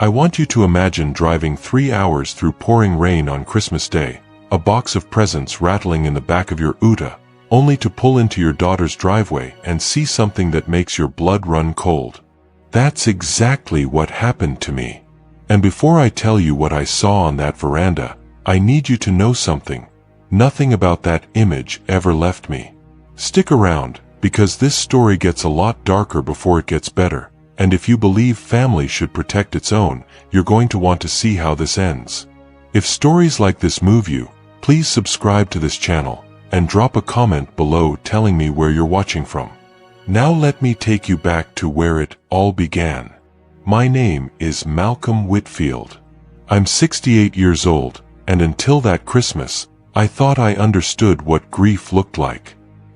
I want you to imagine driving 3 hours through pouring rain on Christmas Day, a box of presents rattling in the back of your Uta, only to pull into your daughter's driveway and see something that makes your blood run cold. That's exactly what happened to me. And before I tell you what I saw on that veranda, I need you to know something. Nothing about that image ever left me. Stick around, because this story gets a lot darker before it gets better, and if you believe family should protect its own, you're going to want to see how this ends. If stories like this move you, please subscribe to this channel, and drop a comment below telling me where you're watching from. Now let me take you back to where it all began. My name is Malcolm Whitfield. I'm 68 years old, and until that Christmas, I thought I understood what grief looked like.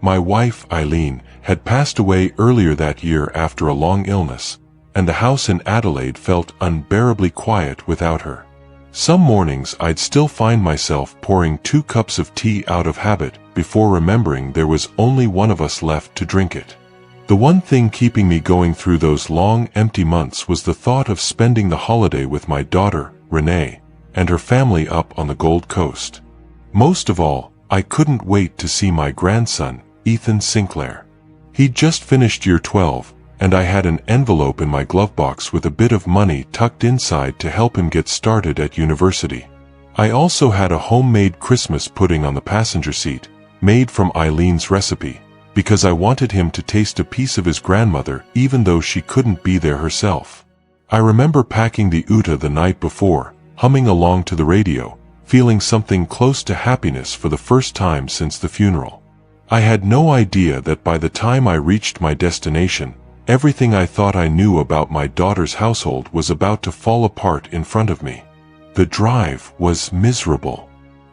My wife, Eileen, had passed away earlier that year after a long illness, and the house in Adelaide felt unbearably quiet without her. Some mornings I'd still find myself pouring 2 cups of tea out of habit before remembering there was only one of us left to drink it. The one thing keeping me going through those long, empty months was the thought of spending the holiday with my daughter, Renee, and her family up on the Gold Coast. Most of all, I couldn't wait to see my grandson, Ethan Sinclair. He'd just finished year 12, and I had an envelope in my glove box with a bit of money tucked inside to help him get started at university. I also had a homemade Christmas pudding on the passenger seat, made from Eileen's recipe, because I wanted him to taste a piece of his grandmother even though she couldn't be there herself. I remember packing the Uta the night before, humming along to the radio, feeling something close to happiness for the first time since the funeral. I had no idea that by the time I reached my destination, everything I thought I knew about my daughter's household was about to fall apart in front of me. The drive was miserable.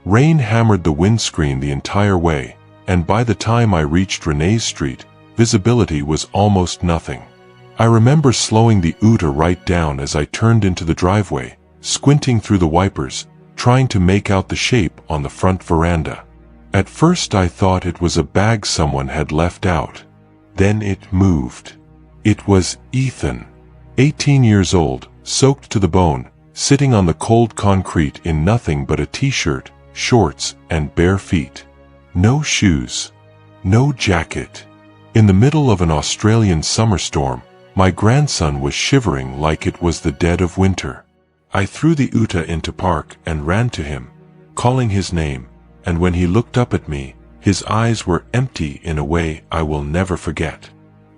Rain hammered the windscreen the entire way, and by the time I reached Renee's street, visibility was almost nothing. I remember slowing the Uta right down as I turned into the driveway, squinting through the wipers, trying to make out the shape on the front veranda. At first I thought it was a bag someone had left out. Then it moved. It was Ethan, 18 years old, soaked to the bone, sitting on the cold concrete in nothing but a t-shirt, shorts, and bare feet. No shoes. No jacket. In the middle of an Australian summer storm, my grandson was shivering like it was the dead of winter. I threw the Uta into park and ran to him, calling his name, and when he looked up at me, his eyes were empty in a way I will never forget.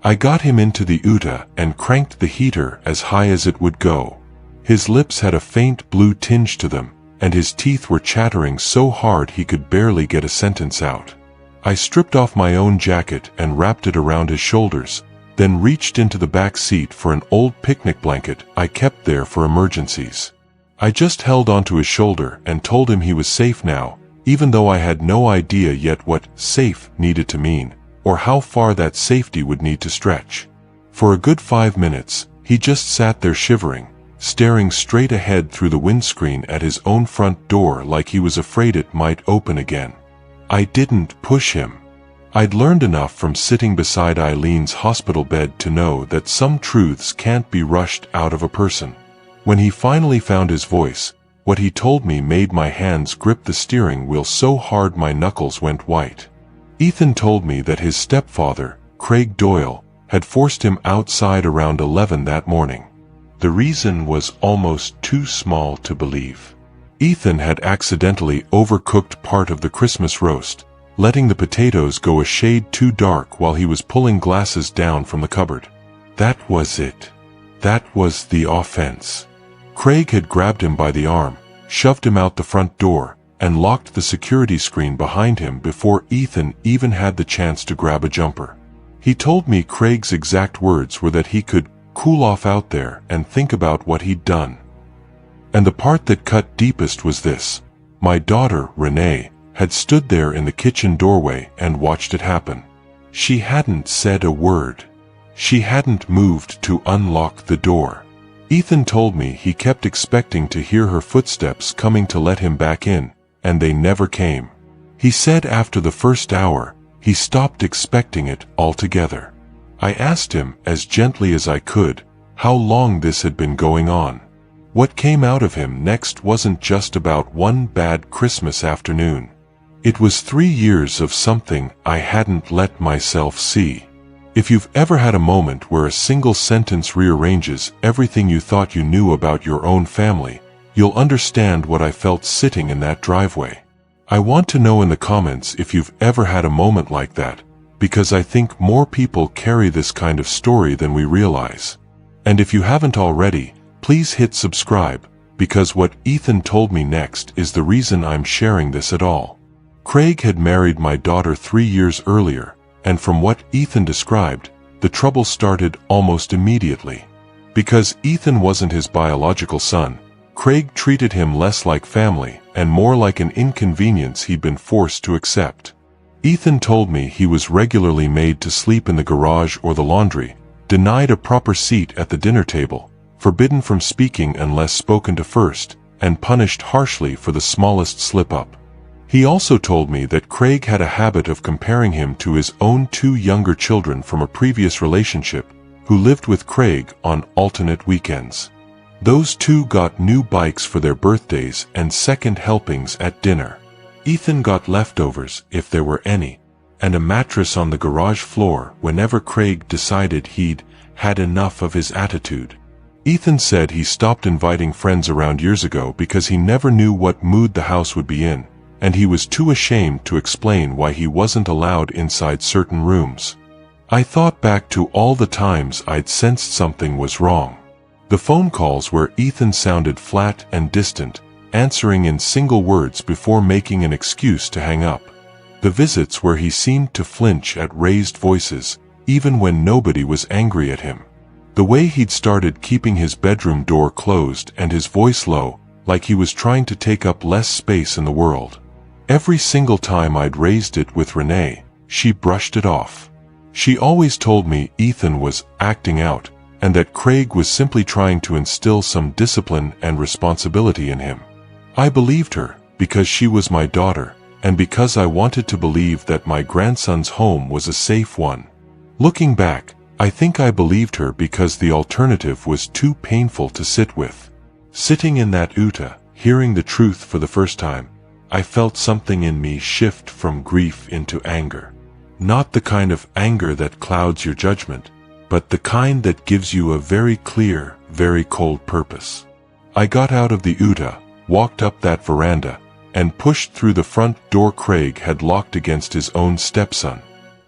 I got him into the Uta and cranked the heater as high as it would go. His lips had a faint blue tinge to them, and his teeth were chattering so hard he could barely get a sentence out. I stripped off my own jacket and wrapped it around his shoulders, then reached into the back seat for an old picnic blanket I kept there for emergencies. I just held onto his shoulder and told him he was safe now, even though I had no idea yet what safe needed to mean, or how far that safety would need to stretch. For a good 5 minutes, he just sat there shivering, staring straight ahead through the windscreen at his own front door like he was afraid it might open again. I didn't push him. I'd learned enough from sitting beside Eileen's hospital bed to know that some truths can't be rushed out of a person. When he finally found his voice, what he told me made my hands grip the steering wheel so hard my knuckles went white. Ethan told me that his stepfather, Craig Doyle, had forced him outside around 11 that morning. The reason was almost too small to believe. Ethan had accidentally overcooked part of the Christmas roast, letting the potatoes go a shade too dark while he was pulling glasses down from the cupboard. That was it. That was the offense. Craig had grabbed him by the arm, shoved him out the front door, and locked the security screen behind him before Ethan even had the chance to grab a jumper. He told me Craig's exact words were that he could cool off out there and think about what he'd done. And the part that cut deepest was this: my daughter, Renee, had stood there in the kitchen doorway and watched it happen. She hadn't said a word. She hadn't moved to unlock the door. Ethan told me he kept expecting to hear her footsteps coming to let him back in, and they never came. He said after the first hour, he stopped expecting it altogether. I asked him, as gently as I could, how long this had been going on. What came out of him next wasn't just about one bad Christmas afternoon. It was 3 years of something I hadn't let myself see. If you've ever had a moment where a single sentence rearranges everything you thought you knew about your own family, you'll understand what I felt sitting in that driveway. I want to know in the comments if you've ever had a moment like that, because I think more people carry this kind of story than we realize. And if you haven't already, please hit subscribe, because what Ethan told me next is the reason I'm sharing this at all. Craig had married my daughter 3 years earlier, and from what Ethan described, the trouble started almost immediately. Because Ethan wasn't his biological son, Craig treated him less like family and more like an inconvenience he'd been forced to accept. Ethan told me he was regularly made to sleep in the garage or the laundry, denied a proper seat at the dinner table, forbidden from speaking unless spoken to first, and punished harshly for the smallest slip-up. He also told me that Craig had a habit of comparing him to his own 2 younger children from a previous relationship, who lived with Craig on alternate weekends. Those 2 got new bikes for their birthdays and second helpings at dinner. Ethan got leftovers, if there were any, and a mattress on the garage floor whenever Craig decided he'd had enough of his attitude. Ethan said he stopped inviting friends around years ago because he never knew what mood the house would be in, and he was too ashamed to explain why he wasn't allowed inside certain rooms. I thought back to all the times I'd sensed something was wrong. The phone calls where Ethan sounded flat and distant, answering in single words before making an excuse to hang up. The visits where he seemed to flinch at raised voices, even when nobody was angry at him. The way he'd started keeping his bedroom door closed and his voice low, like he was trying to take up less space in the world. Every single time I'd raised it with Renee, she brushed it off. She always told me Ethan was acting out, and that Craig was simply trying to instill some discipline and responsibility in him. I believed her, because she was my daughter, and because I wanted to believe that my grandson's home was a safe one. Looking back, I think I believed her because the alternative was too painful to sit with. Sitting in that Uta, hearing the truth for the first time, I felt something in me shift from grief into anger. Not the kind of anger that clouds your judgment, but the kind that gives you a very clear, very cold purpose. I got out of the Uta, walked up that veranda, and pushed through the front door Craig had locked against his own stepson.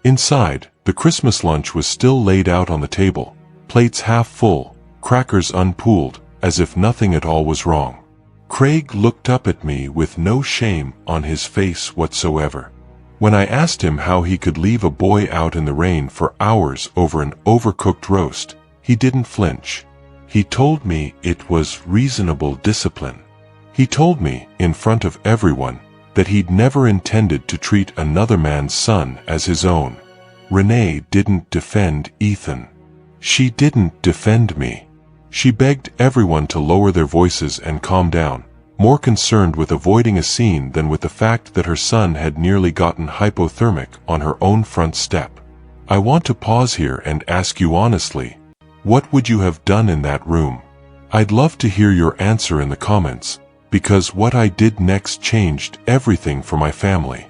Inside, the Christmas lunch was still laid out on the table, plates half full, crackers unpooled, as if nothing at all was wrong. Craig looked up at me with no shame on his face whatsoever. When I asked him how he could leave a boy out in the rain for hours over an overcooked roast, he didn't flinch. He told me it was reasonable discipline. He told me, in front of everyone, that he'd never intended to treat another man's son as his own. Renee didn't defend Ethan. She didn't defend me. She begged everyone to lower their voices and calm down, more concerned with avoiding a scene than with the fact that her son had nearly gotten hypothermic on her own front step. I want to pause here and ask you honestly, what would you have done in that room? I'd love to hear your answer in the comments, because what I did next changed everything for my family.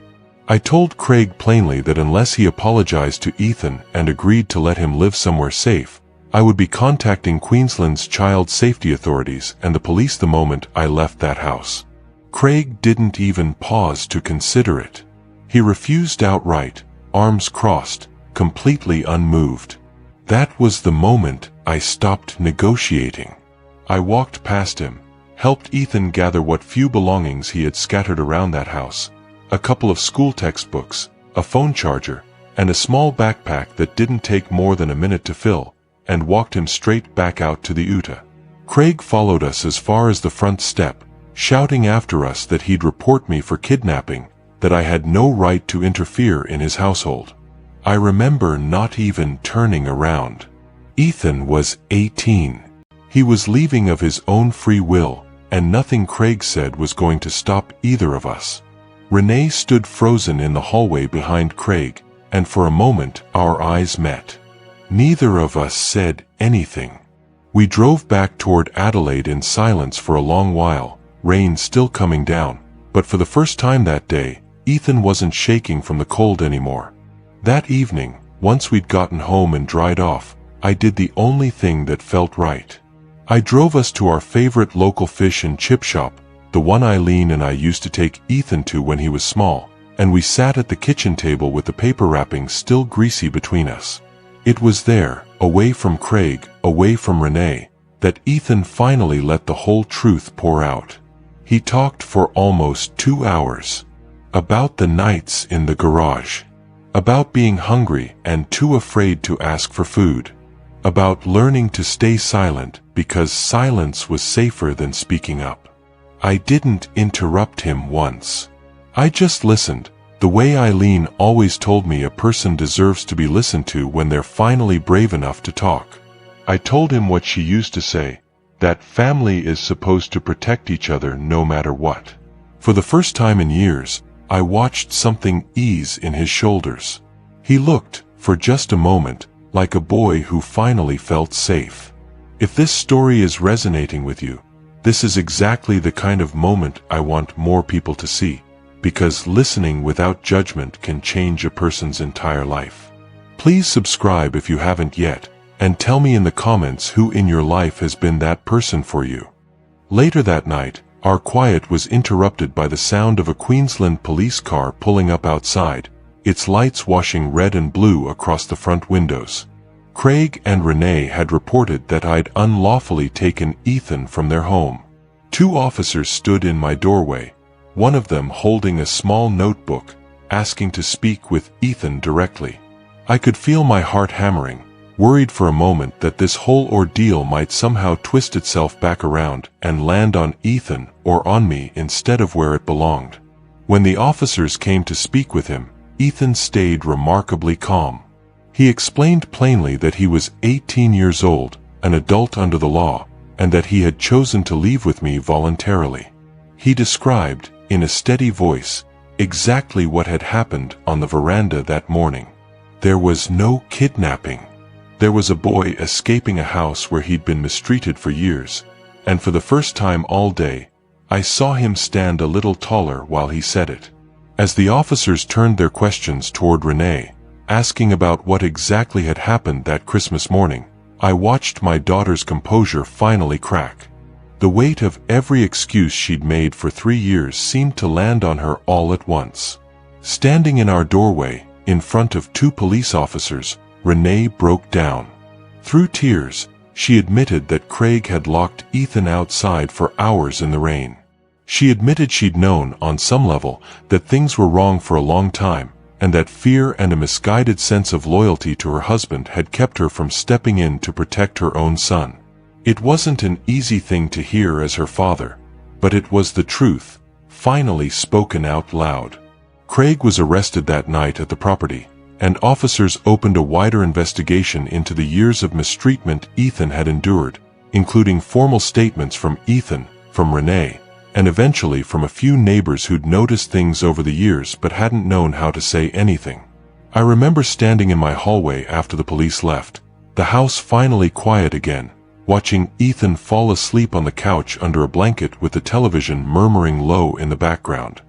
I told Craig plainly that unless he apologized to Ethan and agreed to let him live somewhere safe, I would be contacting Queensland's child safety authorities and the police the moment I left that house. Craig didn't even pause to consider it. He refused outright, arms crossed, completely unmoved. That was the moment I stopped negotiating. I walked past him, helped Ethan gather what few belongings he had scattered around that house, a couple of school textbooks, a phone charger, and a small backpack that didn't take more than a minute to fill, and walked him straight back out to the Uta. Craig followed us as far as the front step, shouting after us that he'd report me for kidnapping, that I had no right to interfere in his household. I remember not even turning around. Ethan was 18. He was leaving of his own free will, and nothing Craig said was going to stop either of us. Renee stood frozen in the hallway behind Craig, and for a moment our eyes met. Neither of us said anything. We drove back toward Adelaide in silence for a long while, rain still coming down, but for the first time that day, Ethan wasn't shaking from the cold anymore. That evening, once we'd gotten home and dried off, I did the only thing that felt right. I drove us to our favorite local fish and chip shop, the one Eileen and I used to take Ethan to when he was small, and we sat at the kitchen table with the paper wrapping still greasy between us. It was there, away from Craig, away from Renee, that Ethan finally let the whole truth pour out. He talked for almost 2 hours. About the nights in the garage. About being hungry and too afraid to ask for food. About learning to stay silent because silence was safer than speaking up. I didn't interrupt him once. I just listened, the way Eileen always told me a person deserves to be listened to when they're finally brave enough to talk. I told him what she used to say, that family is supposed to protect each other no matter what. For the first time in years, I watched something ease in his shoulders. He looked, for just a moment, like a boy who finally felt safe. If this story is resonating with you, this is exactly the kind of moment I want more people to see, because listening without judgment can change a person's entire life. Please subscribe if you haven't yet, and tell me in the comments who in your life has been that person for you. Later that night, our quiet was interrupted by the sound of a Queensland police car pulling up outside, its lights washing red and blue across the front windows. Craig and Renee had reported that I'd unlawfully taken Ethan from their home. 2 officers stood in my doorway, one of them holding a small notebook, asking to speak with Ethan directly. I could feel my heart hammering, worried for a moment that this whole ordeal might somehow twist itself back around and land on Ethan or on me instead of where it belonged. When the officers came to speak with him, Ethan stayed remarkably calm. He explained plainly that he was 18 years old, an adult under the law, and that he had chosen to leave with me voluntarily. He described, in a steady voice, exactly what had happened on the veranda that morning. There was no kidnapping. There was a boy escaping a house where he'd been mistreated for years, and for the first time all day, I saw him stand a little taller while he said it. As the officers turned their questions toward Renee, asking about what exactly had happened that Christmas morning, I watched my daughter's composure finally crack. The weight of every excuse she'd made for 3 years seemed to land on her all at once. Standing in our doorway, in front of 2 police officers, Renee broke down. Through tears, she admitted that Craig had locked Ethan outside for hours in the rain. She admitted she'd known, on some level, that things were wrong for a long time, and that fear and a misguided sense of loyalty to her husband had kept her from stepping in to protect her own son. It wasn't an easy thing to hear as her father, but it was the truth, finally spoken out loud. Craig was arrested that night at the property, and officers opened a wider investigation into the years of mistreatment Ethan had endured, including formal statements from Ethan, from Renee, and eventually from a few neighbors who'd noticed things over the years but hadn't known how to say anything. I remember standing in my hallway after the police left, the house finally quiet again, watching Ethan fall asleep on the couch under a blanket with the television murmuring low in the background.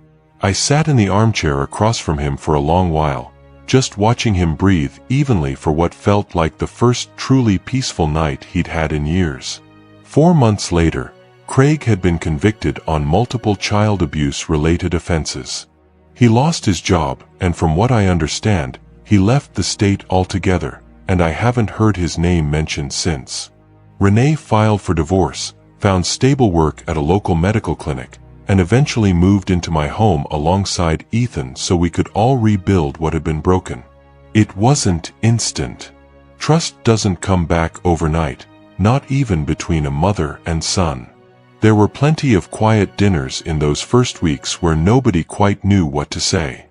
I sat in the armchair across from him for a long while, just watching him breathe evenly for what felt like the first truly peaceful night he'd had in years. 4 months later, Craig had been convicted on multiple child abuse-related offenses. He lost his job, and from what I understand, he left the state altogether, and I haven't heard his name mentioned since. Renee filed for divorce, found stable work at a local medical clinic, and eventually moved into my home alongside Ethan so we could all rebuild what had been broken. It wasn't instant. Trust doesn't come back overnight, not even between a mother and son. There were plenty of quiet dinners in those first weeks where nobody quite knew what to say.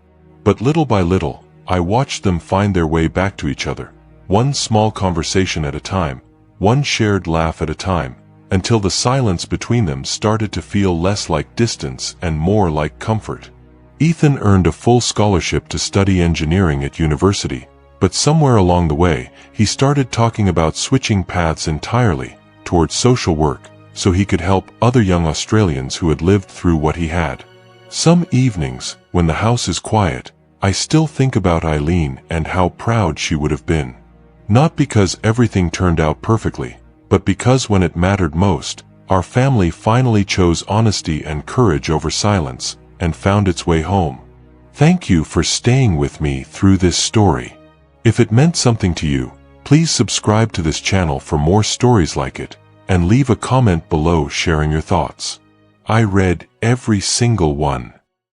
But little by little, I watched them find their way back to each other, one small conversation at a time, one shared laugh at a time, until the silence between them started to feel less like distance and more like comfort. Ethan earned a full scholarship to study engineering at university, but somewhere along the way, he started talking about switching paths entirely, towards social work, so he could help other young Australians who had lived through what he had. Some evenings, when the house is quiet, I still think about Eileen and how proud she would have been. Not because everything turned out perfectly, but because when it mattered most, our family finally chose honesty and courage over silence, and found its way home. Thank you for staying with me through this story. If it meant something to you, please subscribe to this channel for more stories like it, and leave a comment below sharing your thoughts. I read every single one.